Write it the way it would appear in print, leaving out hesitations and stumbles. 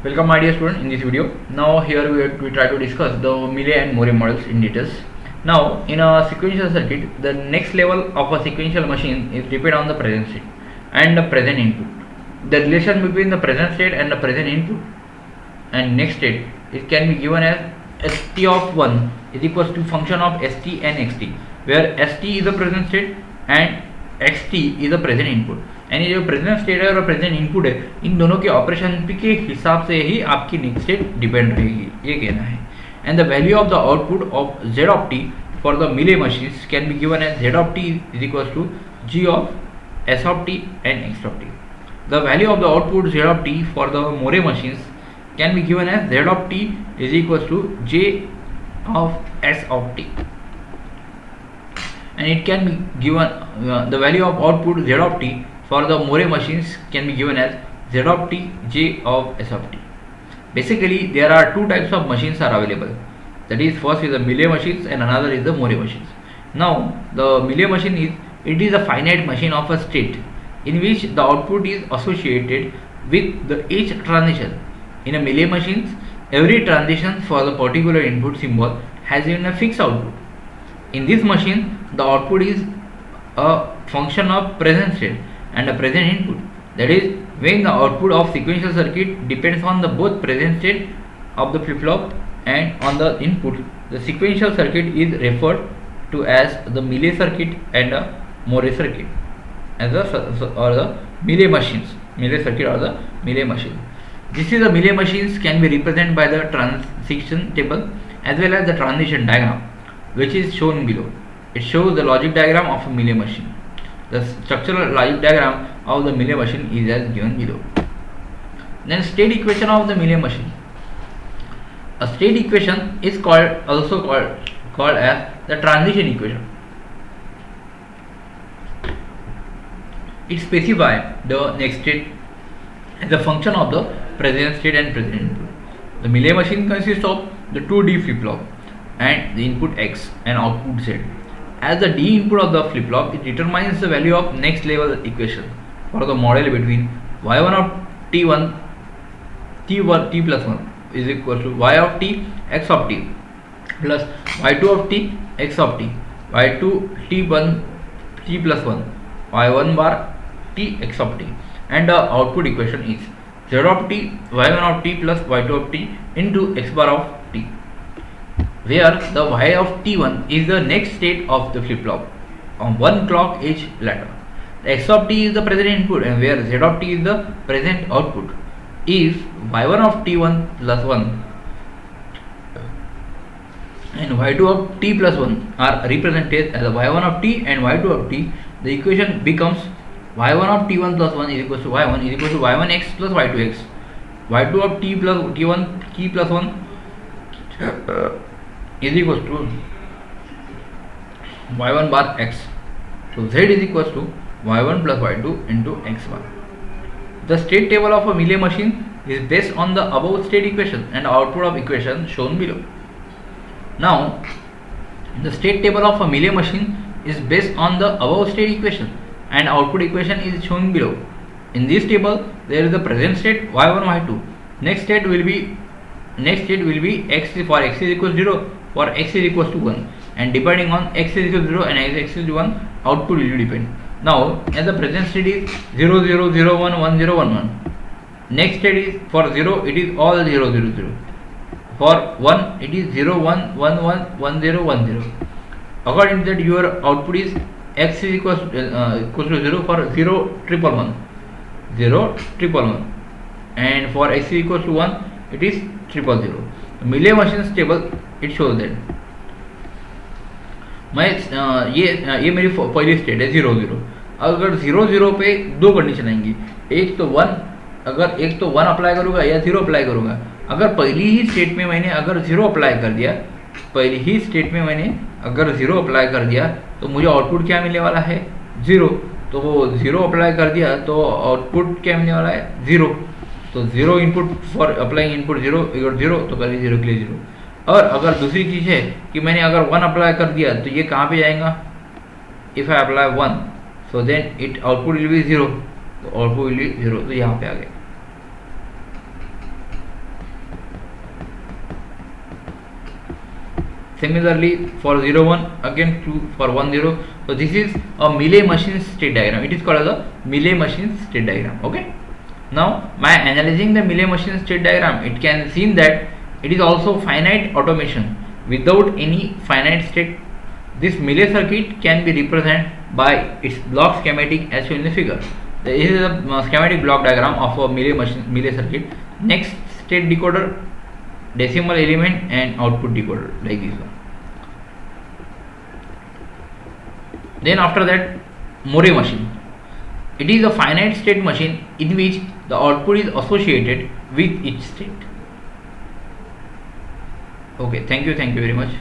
Welcome my dear student in this video. Now here we try to discuss the Mealy and More models in details. Now in a sequential circuit, the next level of a sequential machine is depend on the present state and the present input. The relation between the present state and the present input and next state, it can be given as st of 1 is equals to function of st and xt, where st is the present state and xt is the present input. यानी जो present state है और present input है, इन दोनों के operation के हिसाब से ही आपकी नेक्स्ट स्टेट डिपेंड रहेगी, ये कहना है. And the value of the output of z of t for the Mealy machines can be given as z of t is equal to g of s of t and x of t. The value of the output z of t for the More machines can be given as z of t is equal to j of s of t. And it can be given the value of output z of t for the More machines can be given as z of t j of s of t. Basically there are two types of machines are available, that is first is the Mealy machines and another is the More machines. Now the Mealy machine is a finite machine of a state in which the output is associated with the each transition. In a Mealy machines, every transition for the particular input symbol has even a fixed output. In this machine, the output is a function of present state and a present input. That is, when the output of sequential circuit depends on the both present state of the flip-flop and on the input, the sequential circuit is referred to as the Mealy circuit and a More circuit, as the Mealy machines. Mealy circuit or the Mealy machine. This is the Mealy machines can be represented by the transition table as well as the transition diagram, which is shown below. It shows the logic diagram of a Mealy machine. The structural logic diagram of the Mealy machine is as given below. Then state equation of the Mealy machine. A state equation is also called as the transition equation. It specifies the next state as a function of the present state and present input. The Mealy machine consists of the 2D flip-flop and the input x and output z. As the d input of the flip-flop, it determines the value of next level equation for the model between y1 of t1 t plus 1 is equal to y of t x of t plus y2 of t x of t, y2 t1 t plus 1, y1 bar t x of t, and the output equation is z of t y1 of t plus y2 of t into x bar of t, where the y of t1 is the next state of the flip-flop on one clock edge ladder. The x of t is the present input and where z of t is the present output. If y1 of t1 plus 1 and y2 of t plus 1 are represented as y1 of t and y2 of t, the equation becomes y1 of t1 plus 1 is equal to y1 is equal to y1x plus y2x, y2 of t plus t1 t plus 1 is equals to y1 bar x. So z is equals to y1 plus y2 into x bar. The state table of a Mealy machine is based on the above state equation and output of equation shown below. Now the state table of a Mealy machine is based on the above state equation and output equation is shown below. In this table there is the present state y1 y2. Next state will be x for x is equal to 0, for x is equal to 1, and depending on x is equal to 0 and x is 1, output will depend. Now as the present state is 0 0 0 1 1 0 1 1. Next state is for 0 it is all 0 0 0. For 1 it is 0 1 1 1 1 0 1 0. According to that your output is x is equal to 0 for 0 triple 1 0 triple 1, and for x is equal to 1 it is 0 0 0. Mealy machines table it shows that मैं ये मेरी पहली state है 0 0. अगर 0 0 पे दो condition आएंगी, एक तो 1, अगर एक तो 1 अप्लाई करूँगा या 0 अप्लाई करूँगा. अगर पहली ही स्टेट में मैंने अगर 0 अप्लाई कर दिया, पहली ही स्टेट में मैंने अगर 0 अप्लाई कर दिया तो मुझे आउटपुट क्या मिलने वाला है 0. तो वो 0 अप्लाई कर दिया तो आउटपुट क्या मिलने वाला है 0. तो 0 input for applying input 0 equal 0, तो करिए 0 के लिए 0. और अगर दूसरी चीज़ है कि मैंने अगर 1 अप्लाई कर दिया तो ये कहाँ पे जाएगा, if I apply 1 so then it output will be 0, तो आउटपुट विल बी 0, तो यहाँ पे आ गया. Similarly, for 0 1 again 2 for 1 0. So this is a Mealy machine state diagram. It is called as a Mealy machine state diagram. Okay. Now, by analyzing the Mealy machine state diagram, it can seen that it is also finite automation without any finite state. This Mealy circuit can be represented by its block schematic as shown in the figure. This is a schematic block diagram of a Mealy circuit. Next, state decoder, decimal element, and output decoder, like this one. Then after that, Moore machine. It is a finite state machine in which the output is associated with each state. Okay, thank you very much.